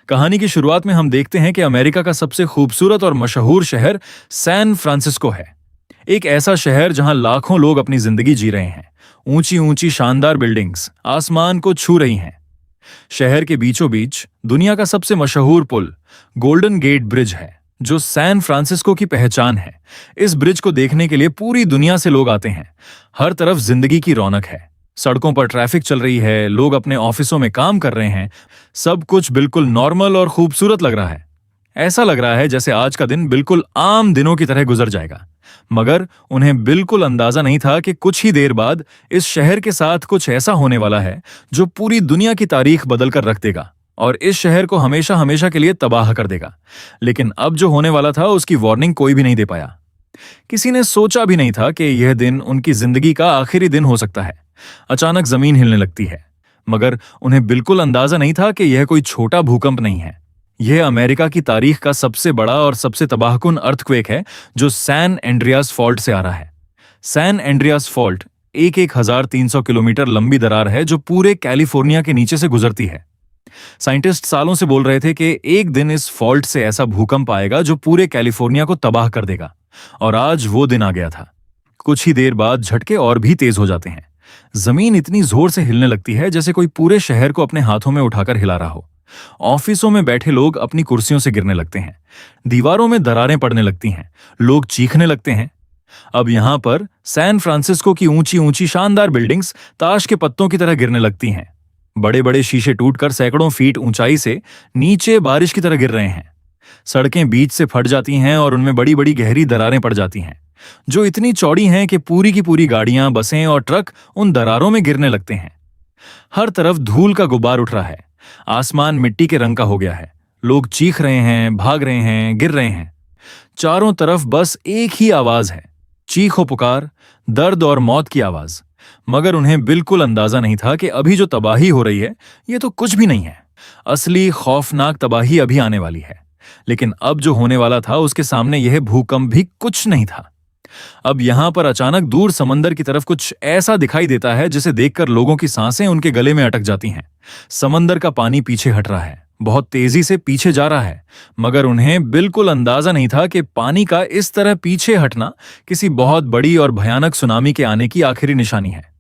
कहानी की शुरुआत में हम देखते हैं कि अमेरिका का सबसे खूबसूरत और मशहूर शहर सैन फ्रांसिस्को है। एक ऐसा शहर जहां लाखों लोग अपनी जिंदगी जी रहे हैं। ऊंची ऊंची शानदार बिल्डिंग्स आसमान को छू रही हैं। शहर के बीचों बीच दुनिया का सबसे मशहूर पुल गोल्डन गेट ब्रिज है, जो सैन फ्रांसिस्को की पहचान है। इस ब्रिज को देखने के लिए पूरी दुनिया से लोग आते हैं। हर तरफ जिंदगी की रौनक है। सड़कों पर ट्रैफिक चल रही है, लोग अपने ऑफिसों में काम कर रहे हैं। सब कुछ बिल्कुल नॉर्मल और खूबसूरत लग रहा है। ऐसा लग रहा है जैसे आज का दिन बिल्कुल आम दिनों की तरह गुजर जाएगा। मगर उन्हें बिल्कुल अंदाजा नहीं था कि कुछ ही देर बाद इस शहर के साथ कुछ ऐसा होने वाला है जो पूरी दुनिया की तारीख बदल कर रख देगा और इस शहर को हमेशा हमेशा के लिए तबाह कर देगा। लेकिन अब जो होने वाला था उसकी वार्निंग कोई भी नहीं दे पाया। किसी ने सोचा भी नहीं था कि यह दिन उनकी जिंदगी का आखिरी दिन हो सकता है। अचानक जमीन हिलने लगती है, मगर उन्हें बिल्कुल अंदाजा नहीं था कि यह कोई छोटा भूकंप नहीं है। यह अमेरिका की तारीख का सबसे बड़ा और सबसे तबाहकुन अर्थक्वेक है जो सैन एंड्रियास फॉल्ट से आ रहा है। सैन एंड्रियास फॉल्ट एक 1300 किलोमीटर लंबी दरार है जो पूरे कैलिफोर्निया के नीचे से गुजरती है। साइंटिस्ट सालों से बोल रहे थे कि एक दिन इस फॉल्ट से ऐसा भूकंप आएगा जो पूरे कैलिफोर्निया को तबाह कर देगा, और आज वो दिन आ गया था। कुछ ही देर बाद झटके और भी तेज हो जाते हैं। जमीन इतनी जोर से हिलने लगती है जैसे कोई पूरे शहर को अपने हाथों में उठाकर हिला रहा हो। ऑफिसों में बैठे लोग अपनी कुर्सियों से गिरने लगते हैं। दीवारों में दरारें पड़ने लगती हैं। लोग चीखने लगते हैं। अब यहां पर सैन फ्रांसिस्को की ऊंची ऊंची शानदार बिल्डिंग्स ताश के पत्तों की तरह गिरने लगती हैं। बड़े बड़े शीशे टूटकर सैकड़ों फीट ऊंचाई से नीचे बारिश की तरह गिर रहे हैं। सड़कें बीच से फट जाती हैं और उनमें बड़ी बड़ी गहरी दरारें पड़ जाती हैं, जो इतनी चौड़ी हैं कि पूरी की पूरी गाड़ियां, बसें और ट्रक उन दरारों में गिरने लगते हैं। हर तरफ धूल का गुब्बार उठ रहा है। आसमान मिट्टी के रंग का हो गया है। लोग चीख रहे हैं, भाग रहे हैं, गिर रहे हैं। चारों तरफ बस एक ही आवाज है, चीखो पुकार, दर्द और मौत की आवाज। मगर उन्हें बिल्कुल अंदाजा नहीं था कि अभी जो तबाही हो रही है ये तो कुछ भी नहीं है। असली खौफनाक तबाही अभी आने वाली है। लेकिन अब जो होने वाला था उसके सामने यह भूकंप भी कुछ नहीं था। अब यहां पर अचानक दूर समंदर की तरफ कुछ ऐसा दिखाई देता है जिसे देखकर लोगों की सांसें उनके गले में अटक जाती हैं। समंदर का पानी पीछे हट रहा है, बहुत तेजी से पीछे जा रहा है। मगर उन्हें बिल्कुल अंदाजा नहीं था कि पानी का इस तरह पीछे हटना किसी बहुत बड़ी और भयानक सुनामी के आने की आखिरी निशानी है।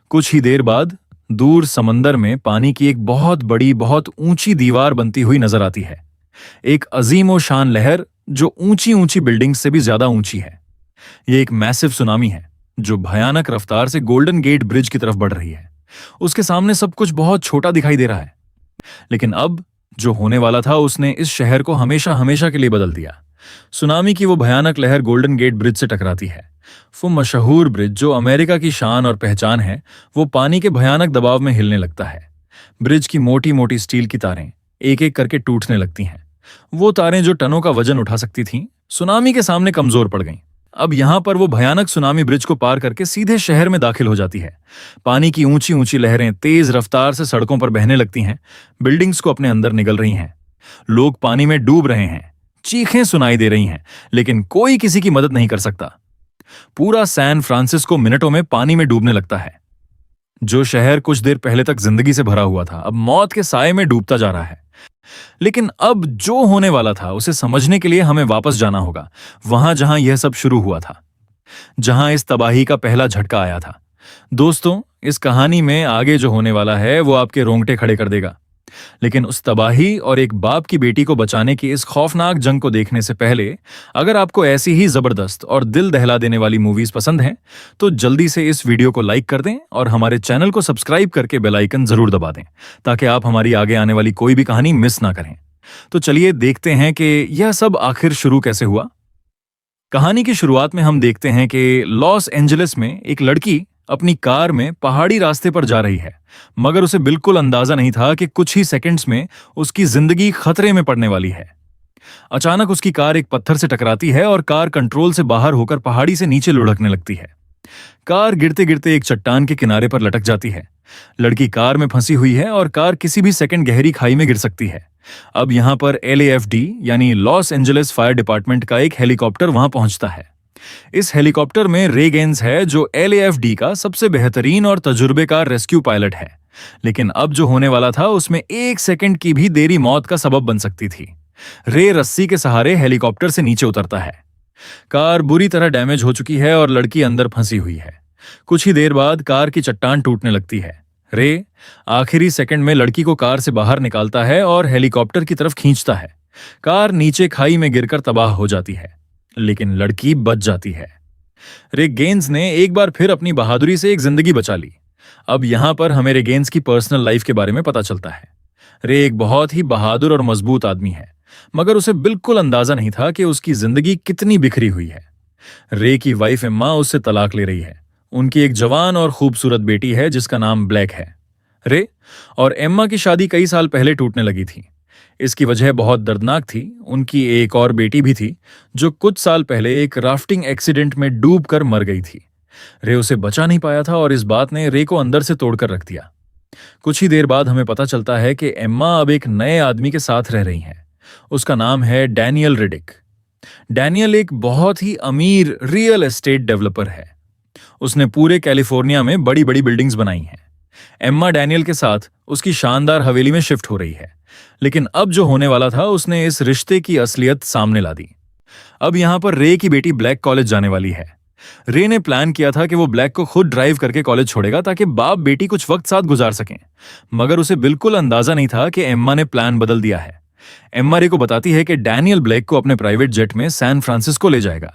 कुछ ही देर बाद दूर समंदर में पानी की एक बहुत बड़ी, बहुत ऊंची दीवार बनती हुई नजर आती है। एक अजीम और शान लहर जो ऊंची ऊंची बिल्डिंग से भी ज्यादा ऊंची है। यह एक मैसिव सुनामी है जो भयानक रफ्तार से गोल्डन गेट ब्रिज की तरफ बढ़ रही है। उसके सामने सब कुछ बहुत छोटा दिखाई दे रहा है। लेकिन अब जो होने वाला था उसने इस शहर को हमेशा हमेशा के लिए बदल दिया। सुनामी की वो भयानक लहर गोल्डन गेट ब्रिज से टकराती है। वो मशहूर ब्रिज जो अमेरिका की शान और पहचान है, वो पानी के भयानक दबाव में हिलने लगता है। ब्रिज की मोटी मोटी स्टील की तारें एक एक करके टूटने लगती हैं। वो तारें जो टनों का वजन उठा सकती थीं, सुनामी के सामने कमजोर पड़ गईं। अब यहां पर वो भयानक सुनामी ब्रिज को पार करके सीधे शहर में दाखिल हो जाती है। पानी की ऊंची ऊंची लहरें तेज रफ्तार से सड़कों पर बहने लगती हैं। बिल्डिंग्स को अपने अंदर निगल रही हैं। लोग पानी में डूब रहे हैं। चीखें सुनाई दे रही हैं, लेकिन कोई किसी की मदद नहीं कर सकता। पूरा सैन फ्रांसिस्को मिनटों में पानी में डूबने लगता है। जो शहर कुछ देर पहले तक जिंदगी से भरा हुआ था, अब मौत के साए में डूबता जा रहा है। लेकिन अब जो होने वाला था उसे समझने के लिए हमें वापस जाना होगा, वहां जहां यह सब शुरू हुआ था, जहां इस तबाही का पहला झटका आया था। दोस्तों, इस कहानी में आगे जो होने वाला है वो आपके रोंगटे खड़े कर देगा। लेकिन उस तबाही और एक बाप की बेटी को बचाने की इस खौफनाक जंग को देखने से पहले, अगर आपको ऐसी ही जबरदस्त और दिल दहला देने वाली मूवीज पसंद हैं, तो जल्दी से इस वीडियो को लाइक कर दें और हमारे चैनल को सब्सक्राइब करके बेल आइकन जरूर दबा दें, ताकि आप हमारी आगे आने वाली कोई भी कहानी मिस ना करें। तो चलिए देखते हैं कि यह सब आखिर शुरू कैसे हुआ। कहानी की शुरुआत में हम देखते हैं कि लॉस एंजलिस में एक लड़की अपनी कार में पहाड़ी रास्ते पर जा रही है, मगर उसे बिल्कुल अंदाजा नहीं था कि कुछ ही सेकंड्स में उसकी जिंदगी खतरे में पड़ने वाली है। अचानक उसकी कार एक पत्थर से टकराती है और कार कंट्रोल से बाहर होकर पहाड़ी से नीचे लुढ़कने लगती है। कार गिरते गिरते एक चट्टान के किनारे पर लटक जाती है। लड़की कार में फंसी हुई है और कार किसी भी सेकंड गहरी खाई में गिर सकती है। अब यहां पर LAFD यानी लॉस एंजलिस फायर डिपार्टमेंट का एक हेलीकॉप्टर वहां पहुंचता है। इस हेलीकॉप्टर में रे गेंस है, जो LAFD का सबसे बेहतरीन और तजुर्बेकार रेस्क्यू पायलट है। लेकिन अब जो होने वाला था उसमें 1 सेकंड की भी देरी मौत का सबब बन सकती थी। रे रस्सी के सहारे हेलीकॉप्टर से नीचे उतरता है। कार बुरी तरह डैमेज हो चुकी है और लड़की अंदर फंसी हुई है। कुछ ही देर बाद कार की चट्टान टूटने लगती है। रे आखिरी सेकंड में लड़की को कार से बाहर निकालता है और हेलीकॉप्टर की तरफ खींचता है। कार नीचे खाई में गिरकर तबाह हो जाती है, लेकिन लड़की बच जाती है। रिक गेन्स ने एक बार फिर अपनी बहादुरी से एक जिंदगी बचा ली। अब यहां पर हमें रे गेन्स की पर्सनल लाइफ के बारे में पता चलता है। रे एक बहुत ही बहादुर और मजबूत आदमी है, मगर उसे बिल्कुल अंदाजा नहीं था कि उसकी जिंदगी कितनी बिखरी हुई है। रे की वाइफ एम्मा उससे तलाक ले रही है। उनकी एक जवान और खूबसूरत बेटी है जिसका नाम ब्लैक है। रे और एम्मा की शादी कई साल पहले टूटने लगी थी। इसकी वजह बहुत दर्दनाक थी। उनकी एक और बेटी भी थी जो कुछ साल पहले एक राफ्टिंग एक्सीडेंट में डूबकर मर गई थी। रे उसे बचा नहीं पाया था और इस बात ने रे को अंदर से तोड़कर रख दिया। कुछ ही देर बाद हमें पता चलता है कि एम्मा अब एक नए आदमी के साथ रह रही हैं। उसका नाम है डैनियल रिडिक। डैनियल एक बहुत ही अमीर रियल एस्टेट डेवलपर है। उसने पूरे कैलिफोर्निया में बड़ी बड़ी बिल्डिंग्स बनाई हैं। एम्मा डैनियल के साथ उसकी शानदार हवेली में शिफ्ट हो रही है, लेकिन अब जो होने वाला था उसने इस रिश्ते की असलियत सामने ला दी। अब यहां पर रे की बेटी ब्लैक कॉलेज जाने वाली है। रे ने प्लान किया था कि वो ब्लैक को खुद ड्राइव करके कॉलेज छोड़ेगा ताकि बाप बेटी कुछ वक्त साथ गुजार सकें, मगर उसे बिल्कुल अंदाजा नहीं था कि एम्मा ने प्लान बदल दिया है। एम्मा रे को बताती है कि डैनियल ब्लैक को अपने प्राइवेट जेट में सैन फ्रांसिस्को ले जाएगा।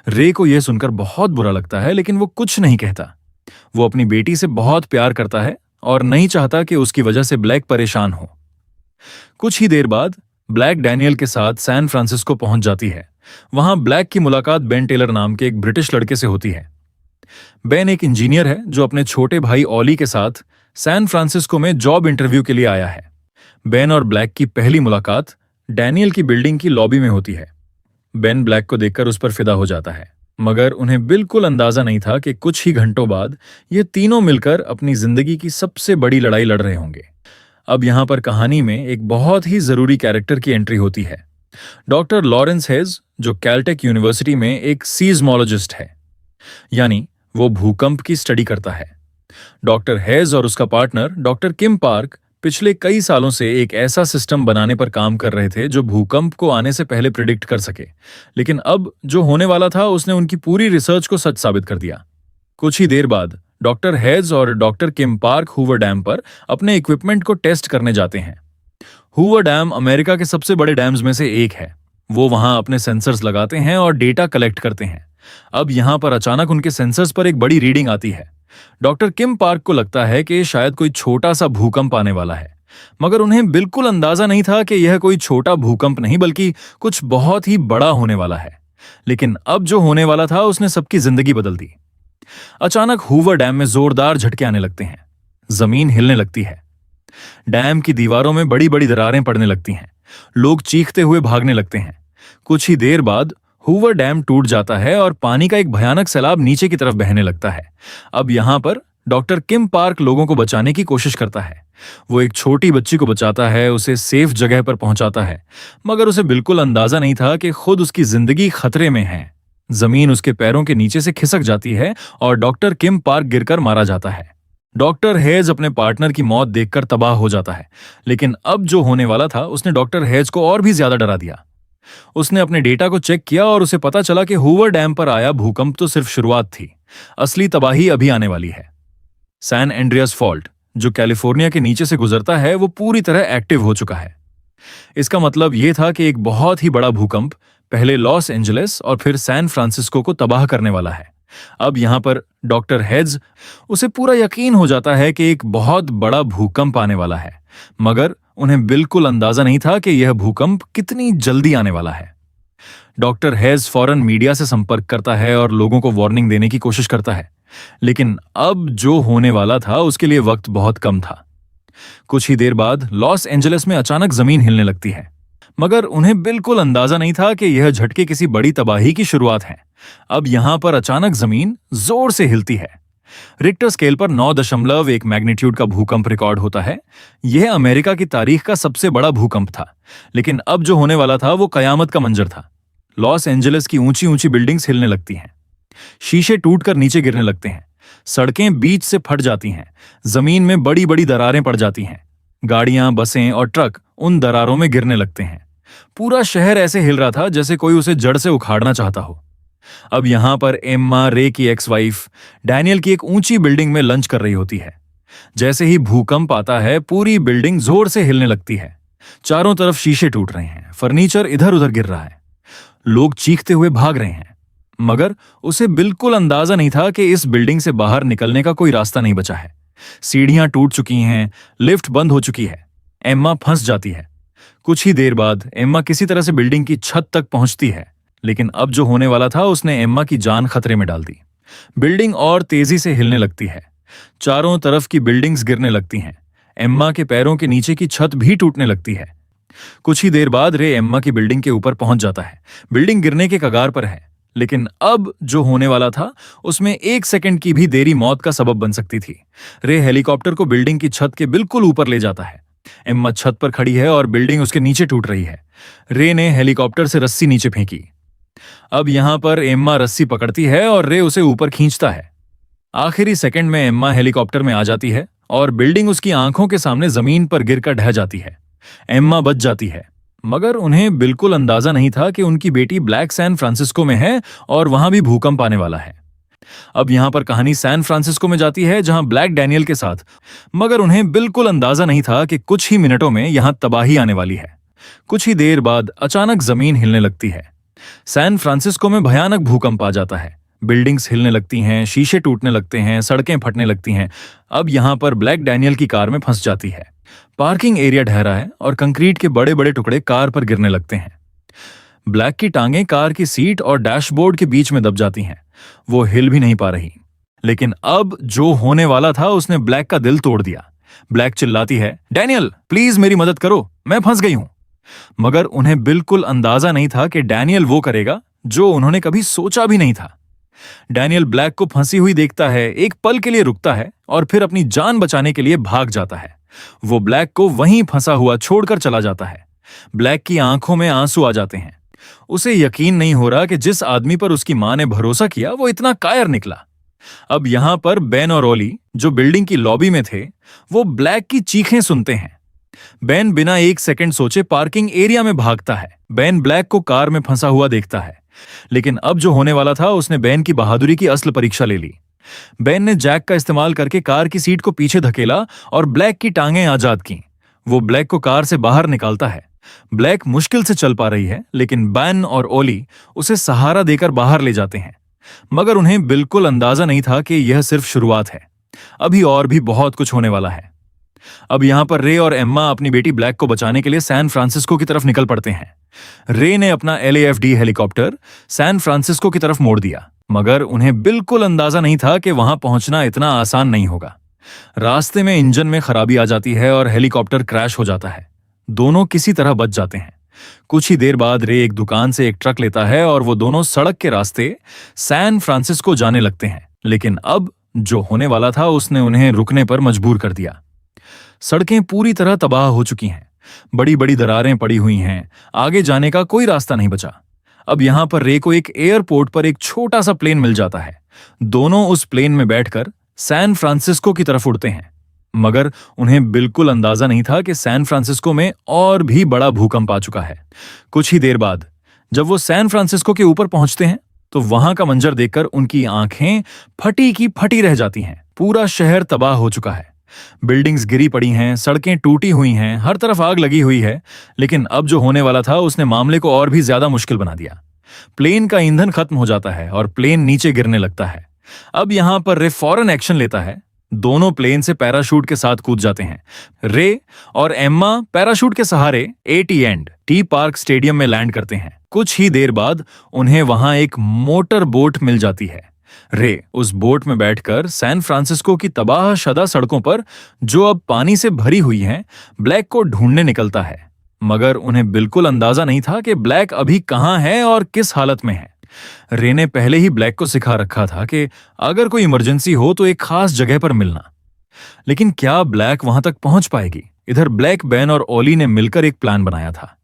रे को यह सुनकर बहुत बुरा लगता है, लेकिन वो कुछ नहीं कहता। वो अपनी बेटी से बहुत प्यार करता है और नहीं चाहता कि उसकी वजह से ब्लैक परेशान हो। कुछ ही देर बाद ब्लैक डैनियल के साथ सैन फ्रांसिस्को पहुंच जाती है। वहां ब्लैक की मुलाकात बेन टेलर नाम के एक ब्रिटिश लड़के से होती है। बेन एक इंजीनियर है जो अपने छोटे भाई ऑली के साथ सैन फ्रांसिस्को में जॉब इंटरव्यू के लिए आया है। बेन और ब्लैक की पहली मुलाकात डैनियल की बिल्डिंग की लॉबी में होती है। बेन ब्लैक को देखकर उस पर फिदा हो जाता है, मगर उन्हें बिल्कुल अंदाजा नहीं था कि कुछ ही घंटों बाद ये तीनों मिलकर अपनी जिंदगी की सबसे बड़ी लड़ाई लड़ रहे होंगे। अब यहां पर कहानी में एक बहुत ही जरूरी कैरेक्टर की एंट्री होती है। डॉक्टर लॉरेंस हेज, जो कैलटेक यूनिवर्सिटी में एक सीज्मोलॉजिस्ट है, यानी वो भूकंप की स्टडी करता है। डॉक्टर हेज और उसका पार्टनर डॉक्टर किम पार्क पिछले कई सालों से एक ऐसा सिस्टम बनाने पर काम कर रहे थे जो भूकंप को आने से पहले प्रिडिक्ट कर सके, लेकिन अब जो होने वाला था उसने उनकी पूरी रिसर्च को सच साबित कर दिया। कुछ ही देर बाद डॉक्टर हेज और डॉक्टर किम पार्क हूवर डैम पर अपने इक्विपमेंट को टेस्ट करने जाते हैं। हूवर डैम अमेरिका के सबसे बड़े डैम्स में से एक है। वो वहां अपने सेंसर्स लगाते हैं और डेटा कलेक्ट करते हैं। अब यहां पर अचानक उनके सेंसर्स पर एक बड़ी रीडिंग आती है। डॉक्टर किम पार्क को लगता है कि शायद कोई छोटा सा भूकंप आने वाला है, मगर उन्हें बिल्कुल अंदाजा नहीं था कि यह कोई छोटा भूकंप नहीं बल्कि कुछ बहुत ही बड़ा होने वाला है। लेकिन अब जो होने वाला था उसने सबकी जिंदगी बदल दी। अचानक हूवर डैम में जोरदार झटके आने लगते हैं। जमीन हिलने लगती है। डैम की दीवारों में बड़ी बड़ी दरारें पड़ने लगती हैं। लोग चीखते हुए भागने लगते हैं। कुछ ही देर बाद हूवर डैम टूट जाता है और पानी का एक भयानक सैलाब नीचे की तरफ बहने लगता है। अब यहां पर डॉक्टर किम पार्क लोगों को बचाने की कोशिश करता है। वो एक छोटी बच्ची को बचाता है, उसे सेफ जगह पर पहुंचाता है, मगर उसे बिल्कुल अंदाजा नहीं था कि खुद उसकी जिंदगी खतरे में है। जमीन उसके पैरों के नीचे से खिसक जाती है और डॉक्टर किम पार्क गिरकर मारा जाता है। डॉक्टर हेज अपने पार्टनर की मौत देखकर तबाह हो जाता है, लेकिन अब जो होने वाला था उसने डॉक्टर हेज को और भी ज्यादा डरा दिया। उसने अपने डेटा को चेक किया और उसे पता चला कि हूवर डैम पर आया भूकंप तो सिर्फ शुरुआत थी। असली तबाही अभी आने वाली है। सैन एंड्रियास फॉल्ट, जो कैलिफोर्निया के नीचे से गुजरता है, वो पूरी तरह एक्टिव हो चुका है। इसका मतलब यह था कि एक बहुत ही बड़ा भूकंप पहले लॉस एंजलिस और फिर सैन फ्रांसिस्को को तबाह करने वाला है। अब यहां पर डॉक्टर हेज, उसे पूरा यकीन हो जाता है कि एक बहुत बड़ा भूकंप आने वाला है, मगर उन्हें बिल्कुल अंदाजा नहीं था कि यह भूकंप कितनी जल्दी आने वाला है। डॉक्टर हेज फौरन मीडिया से संपर्क करता है और लोगों को वार्निंग देने की कोशिश करता है, लेकिन अब जो होने वाला था उसके लिए वक्त बहुत कम था। कुछ ही देर बाद लॉस एंजलिस में अचानक जमीन हिलने लगती है, मगर उन्हें बिल्कुल अंदाजा नहीं था कि यह झटके किसी बड़ी तबाही की शुरुआत है। अब यहां पर अचानक जमीन जोर से हिलती है। रिक्टर स्केल पर 9.1 मैग्नीट्यूड का भूकंप रिकॉर्ड होता है। यह अमेरिका की तारीख का सबसे बड़ा भूकंप था, लेकिन अब जो होने वाला था वो कयामत का मंजर था। लॉस एंजलिस की ऊंची ऊंची बिल्डिंग्स हिलने लगती हैं। शीशे टूटकर नीचे गिरने लगते हैं। सड़कें बीच से फट जाती हैं, जमीन में बड़ी बड़ी दरारें पड़ जाती हैं। गाड़ियां, बसें और ट्रक उन दरारों में गिरने लगते हैं। पूरा शहर ऐसे हिल रहा था जैसे कोई उसे जड़ से उखाड़ना चाहता हो। अब यहां पर एम्मा, रे की एक्स वाइफ, डैनियल की एक ऊंची बिल्डिंग में लंच कर रही होती है। जैसे ही भूकंप आता है, पूरी बिल्डिंग जोर से हिलने लगती है। चारों तरफ शीशे टूट रहे हैं, फर्नीचर इधर उधर गिर रहा है, लोग चीखते हुए भाग रहे हैं। मगर उसे बिल्कुल अंदाजा नहीं था कि इस बिल्डिंग से बाहर निकलने का कोई रास्ता नहीं बचा है। सीढ़ियां टूट चुकी हैं, लिफ्ट बंद हो चुकी है। एम्मा फंस जाती है। कुछ ही देर बाद एम्मा किसी तरह से बिल्डिंग की छत तक पहुंचती है, लेकिन अब जो होने वाला था उसने एम्मा की जान खतरे में डाल दी। बिल्डिंग और तेजी से हिलने लगती है। चारों तरफ की बिल्डिंग्स गिरने लगती हैं। एम्मा के पैरों के नीचे की छत भी टूटने लगती है। कुछ ही देर बाद रे एम्मा की बिल्डिंग के ऊपर पहुंच जाता है। बिल्डिंग गिरने के कगार पर है, लेकिन अब जो होने वाला था उसमें 1 सेकंड की भी देरी मौत का सबब बन सकती थी। रे हेलीकॉप्टर को बिल्डिंग की छत के बिल्कुल ऊपर ले जाता है। एम्मा छत पर खड़ी है और बिल्डिंग उसके नीचे टूट रही है। रे ने हेलीकॉप्टर से रस्सी नीचे फेंकी। अब यहां पर एम्मा रस्सी पकड़ती है और रे उसे ऊपर खींचता है। आखिरी सेकंड में एम्मा हेलीकॉप्टर में आ जाती है और बिल्डिंग उसकी आंखों के सामने जमीन पर गिरकर ढह जाती है। एम्मा बच जाती है, मगर उन्हें बिल्कुल अंदाजा नहीं था कि उनकी बेटी ब्लैक सैन फ्रांसिस्को में है और वहां भी भूकंप आने वाला है। अब यहां पर कहानी सैन फ्रांसिस्को में जाती है, जहां ब्लैक डैनियल के साथ, मगर उन्हें बिल्कुल अंदाजा नहीं था कि कुछ ही मिनटों में यहां तबाही आने वाली है। कुछ ही देर बाद अचानक जमीन हिलने लगती है। सैन फ्रांसिस्को में भयानक भूकंप आ जाता है। बिल्डिंग्स हिलने लगती हैं, शीशे टूटने लगते हैं, सड़कें फटने लगती हैं। अब यहां पर ब्लैक डैनियल की कार में फंस जाती है। पार्किंग एरिया ठहरा है और कंक्रीट के बड़े बड़े टुकड़े कार पर गिरने लगते हैं। ब्लैक की टांगें कार की सीट और डैशबोर्ड के बीच में दब जाती हैं। वो हिल भी नहीं पा रही। लेकिन अब जो होने वाला था उसने ब्लैक का दिल तोड़ दिया। ब्लैक चिल्लाती है, डैनियल प्लीज मेरी मदद करो, मैं फंस गई हूं। मगर उन्हें बिल्कुल अंदाजा नहीं था कि डैनियल वो करेगा जो उन्होंने कभी सोचा भी नहीं था। डैनियल ब्लैक को फंसी हुई देखता है, एक पल के लिए रुकता है और फिर अपनी जान बचाने के लिए भाग जाता है। वो ब्लैक को वहीं फंसा हुआ छोड़कर चला जाता है। ब्लैक की आंखों में आंसू आ जाते हैं। उसे यकीन नहीं हो रहा कि जिस आदमी पर उसकी मां ने भरोसा किया वो इतना कायर निकला। अब यहां पर बेन और ओली, जो बिल्डिंग की लॉबी में थे, वो ब्लैक की चीखें सुनते हैं। बेन बिना 1 सेकंड सोचे पार्किंग एरिया में भागता है। बेन ब्लैक को कार में फंसा हुआ देखता है, लेकिन अब जो होने वाला था उसने बेन की बहादुरी की असल परीक्षा ले ली। बेन ने जैक का इस्तेमाल करके कार की सीट को पीछे धकेला और ब्लैक की टांगें आजाद की। वो ब्लैक को कार से बाहर निकालता है। ब्लैक मुश्किल से चल पा रही है, लेकिन बेन और ओली उसे सहारा देकर बाहर ले जाते हैं। मगर उन्हें बिल्कुल अंदाजा नहीं था कि यह सिर्फ शुरुआत है, अभी और भी बहुत कुछ होने वाला है। अब यहां पर रे और एम्मा अपनी बेटी ब्लैक को बचाने के लिए सैन फ्रांसिस्को की तरफ निकल पड़ते हैं। रे ने अपना LAFD हेलीकॉप्टर सैन फ्रांसिस्को की तरफ मोड़ दिया, मगर उन्हें बिल्कुल अंदाजा नहीं था कि वहां पहुंचना इतना आसान नहीं होगा। रास्ते में इंजन में खराबी आ जाती है और हेलीकॉप्टर क्रैश हो जाता है। दोनों किसी तरह बच जाते हैं। कुछ ही देर बाद रे एक दुकान से एक ट्रक लेता है और वो दोनों सड़क के रास्ते सैन फ्रांसिस्को जाने लगते हैं। लेकिन अब जो होने वाला था उसने उन्हें रुकने पर मजबूर कर दिया। सड़कें पूरी तरह तबाह हो चुकी हैं। बड़ी बड़ी दरारें पड़ी हुई हैं। आगे जाने का कोई रास्ता नहीं बचा। अब यहां पर रे को एक एयरपोर्ट पर एक छोटा सा प्लेन मिल जाता है। दोनों उस प्लेन में बैठकर सैन फ्रांसिस्को की तरफ उड़ते हैं। मगर उन्हें बिल्कुल अंदाजा नहीं था कि सैन फ्रांसिस्को में और भी बड़ा भूकंप आ चुका है। कुछ ही देर बाद जब वो सैन फ्रांसिस्को के ऊपर पहुंचते हैं तो वहां का मंजर देखकर उनकी आंखें फटी की फटी रह जाती हैं। पूरा शहर तबाह हो चुका है। बिल्डिंग्स गिरी पड़ी हैं, सड़कें टूटी हुई हैं, हर तरफ आग लगी हुई है। लेकिन अब जो होने वाला था उसने मामले को और भी ज्यादा मुश्किल बना दिया। प्लेन का ईंधन खत्म हो जाता है और प्लेन नीचे गिरने लगता है। अब यहां पर रे फौरन एक्शन लेता है। दोनों प्लेन से पैराशूट के साथ कूद जाते हैं। रे और एम्मा पैराशूट के सहारे AT&T पार्क स्टेडियम में लैंड करते हैं। कुछ ही देर बाद उन्हें वहां एक मोटर बोट मिल जाती है। रे उस बोट में बैठकर सैन फ्रांसिस्को की तबाहशुदा सड़कों पर, जो अब पानी से भरी हुई हैं, ब्लैक को ढूंढने निकलता है। मगर उन्हें बिल्कुल अंदाजा नहीं था कि ब्लैक अभी कहां है और किस हालत में है। रे ने पहले ही ब्लैक को सिखा रखा था कि अगर कोई इमरजेंसी हो तो एक खास जगह पर मिलना। लेकिन क्या ब्लैक वहां तक पहुंच पाएगी? इधर ब्लैक, बेन और ओली ने मिलकर एक प्लान बनाया था।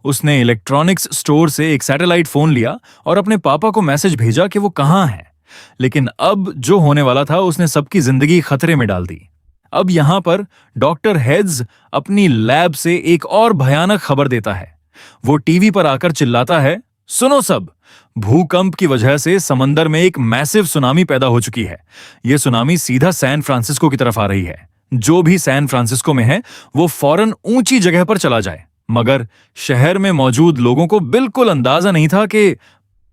उसने इलेक्ट्रॉनिक्स स्टोर से एक सैटेलाइट फोन लिया और अपने पापा को मैसेज भेजा कि वो कहां है। लेकिन अब जो होने वाला था उसने सबकी जिंदगी खतरे में डाल दी। अब यहां पर डॉक्टर हेड्स अपनी लैब से एक और भयानक खबर देता है। वो टीवी पर आकर चिल्लाता है, सुनो सब, भूकंप की वजह से समंदर में एक मैसिव सुनामी पैदा हो चुकी है। यह सुनामी सीधा सैन फ्रांसिस्को की तरफ आ रही है। जो भी सैन फ्रांसिस्को में है वो फौरन ऊंची जगह पर चला जाए। मगर शहर में मौजूद लोगों को बिल्कुल अंदाजा नहीं था कि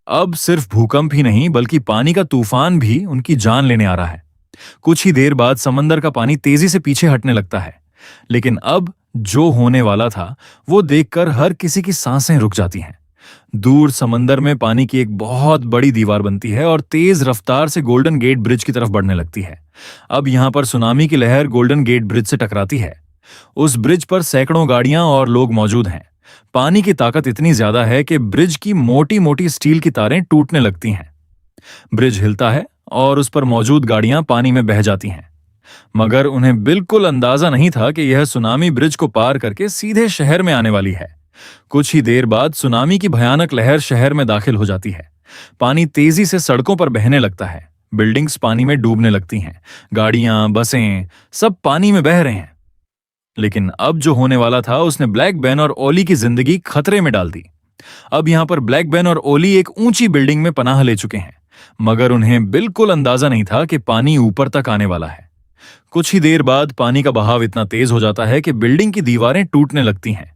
अब सिर्फ भूकंप ही नहीं बल्कि पानी का तूफान भी उनकी जान लेने आ रहा है। कुछ ही देर बाद समंदर का पानी तेजी से पीछे हटने लगता है। लेकिन अब जो होने वाला था वो देखकर हर किसी की सांसें रुक जाती हैं। दूर समंदर में पानी की एक बहुत बड़ी दीवार बनती है और तेज रफ्तार से गोल्डन गेट ब्रिज की तरफ बढ़ने लगती है। अब यहां पर सुनामी की लहर गोल्डन गेट ब्रिज से टकराती है। उस ब्रिज पर सैकड़ों गाड़ियां और लोग मौजूद हैं। पानी की ताकत इतनी ज्यादा है कि ब्रिज की मोटी मोटी स्टील की तारें टूटने लगती हैं। ब्रिज हिलता है और उस पर मौजूद गाड़ियां पानी में बह जाती हैं। मगर उन्हें बिल्कुल अंदाजा नहीं था कि यह सुनामी ब्रिज को पार करके सीधे शहर में आने वाली है। कुछ ही देर बाद सुनामी की भयानक लहर शहर में दाखिल हो जाती है। पानी तेजी से सड़कों पर बहने लगता है। बिल्डिंग्स पानी में डूबने लगती हैं। गाड़ियां, बसें, सब पानी में बह रहे हैं। लेकिन अब जो होने वाला था उसने ब्लैक बेन और ओली की जिंदगी खतरे में डाल दी। अब यहां पर ब्लैक बेन और ओली एक ऊंची बिल्डिंग में पनाह ले चुके हैं। मगर उन्हें बिल्कुल अंदाजा नहीं था कि पानी ऊपर तक आने वाला है। कुछ ही देर बाद पानी का बहाव इतना तेज हो जाता है कि बिल्डिंग की दीवारें टूटने लगती हैं।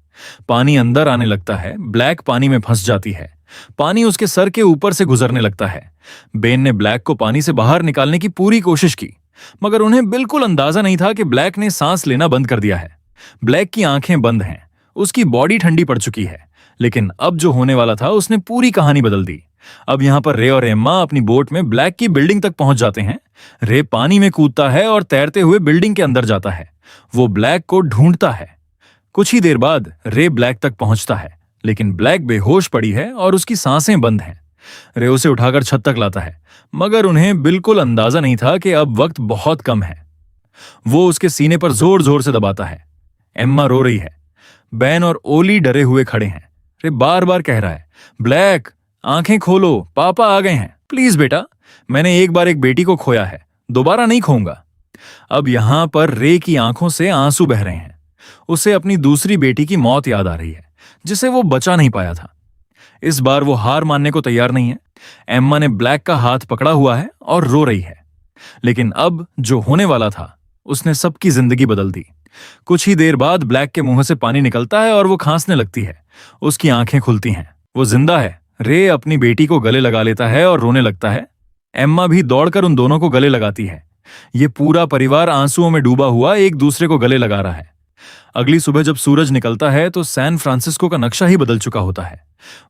पानी अंदर आने लगता है। ब्लैक पानी में फंस जाती है। पानी उसके सर के ऊपर से गुजरने लगता है। बेन ने ब्लैक को पानी से बाहर निकालने की पूरी कोशिश की, मगर उन्हें बिल्कुल अंदाजा नहीं था कि ब्लैक ने सांस लेना बंद कर दिया है। ब्लैक की आंखें बंद हैं। उसकी बॉडी ठंडी पड़ चुकी है। लेकिन अब जो होने वाला था उसने पूरी कहानी बदल दी। अब यहां पर रे और एम्मा अपनी बोट में ब्लैक की बिल्डिंग तक पहुंच जाते हैं। रे पानी में कूदता है और तैरते हुए बिल्डिंग के अंदर जाता है। वो ब्लैक को ढूंढता है। कुछ ही देर बाद रे ब्लैक तक पहुंचता है, लेकिन ब्लैक बेहोश पड़ी है और उसकी सांसें बंद हैं। रे उसे उठाकर छत तक लाता है, मगर उन्हें बिल्कुल अंदाजा नहीं था कि अब वक्त बहुत कम है। वो उसके सीने पर जोर जोर से दबाता है। एम्मा रो रही है। बेन और ओली डरे हुए खड़े हैं। रे बार बार कह रहा है, ब्लैक आंखें खोलो, पापा आ गए हैं, प्लीज बेटा, मैंने एक बार एक बेटी को खोया है, दोबारा नहीं खोऊंगा। अब यहां पर रे की आंखों से आंसू बह रहे हैं। उसे अपनी दूसरी बेटी की मौत याद आ रही है, जिसे वो बचा नहीं पाया था। इस बार वो हार मानने को तैयार नहीं है। एम्मा ने ब्लैक का हाथ पकड़ा हुआ है और रो रही है। लेकिन अब जो होने वाला था उसने सबकी जिंदगी बदल दी। कुछ ही देर बाद ब्लैक के मुंह से पानी निकलता है और वो खांसने लगती है। उसकी आंखें खुलती हैं। वो जिंदा है। रे अपनी बेटी को गले लगा लेता है और रोने लगता है। एम्मा भी दौड़कर उन दोनों को गले लगाती है। ये पूरा परिवार आंसुओं में डूबा हुआ एक दूसरे को गले लगा रहा है। अगली सुबह जब सूरज निकलता है तो सैन फ्रांसिस्को का नक्शा ही बदल चुका होता है।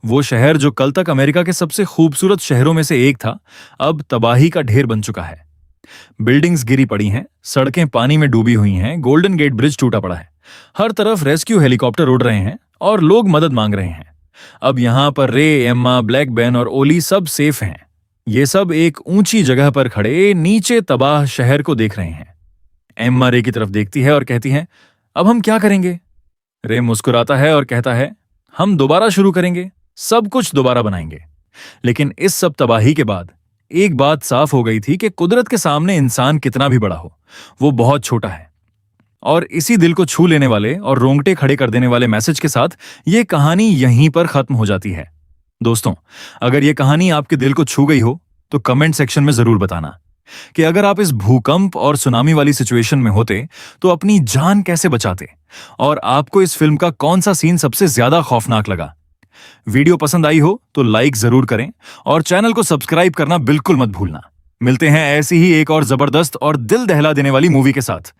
वो शहर जो कल तक अमेरिका के सबसे खूबसूरत शहरों में से एक था, अब तबाही का ढेर बन चुका है। बिल्डिंग्स गिरी पड़ी हैं, सड़कें पानी में डूबी हुई हैं, गोल्डन गेट ब्रिज टूटा पड़ा है। हर तरफ रेस्क्यू हेलीकॉप्टर उड़ रहे हैं और लोग मदद मांग रहे हैं। अब यहां पर रे, एम्मा, ब्लैक बेन और ओली सब सेफ हैं। ये सब एक ऊंची जगह पर खड़े नीचे तबाह शहर को देख रहे हैं। एम्मा रे की तरफ देखती है और कहती है, अब हम क्या करेंगे? रे मुस्कुराता है और कहता है, हम दोबारा शुरू करेंगे, सब कुछ दोबारा बनाएंगे। लेकिन इस सब तबाही के बाद एक बात साफ हो गई थी कि कुदरत के सामने इंसान कितना भी बड़ा हो, वो बहुत छोटा है। और इसी दिल को छू लेने वाले और रोंगटे खड़े कर देने वाले मैसेज के साथ ये कहानी यहीं पर खत्म हो जाती है। दोस्तों, अगर ये कहानी आपके दिल को छू गई हो तो कमेंट सेक्शन में जरूर बताना कि अगर आप इस भूकंप और सुनामी वाली सिचुएशन में होते तो अपनी जान कैसे बचाते, और आपको इस फिल्म का कौन सा सीन सबसे ज्यादा खौफनाक लगा। वीडियो पसंद आई हो तो लाइक जरूर करें और चैनल को सब्सक्राइब करना बिल्कुल मत भूलना। मिलते हैं ऐसी ही एक और जबरदस्त और दिल दहला देने वाली मूवी के साथ।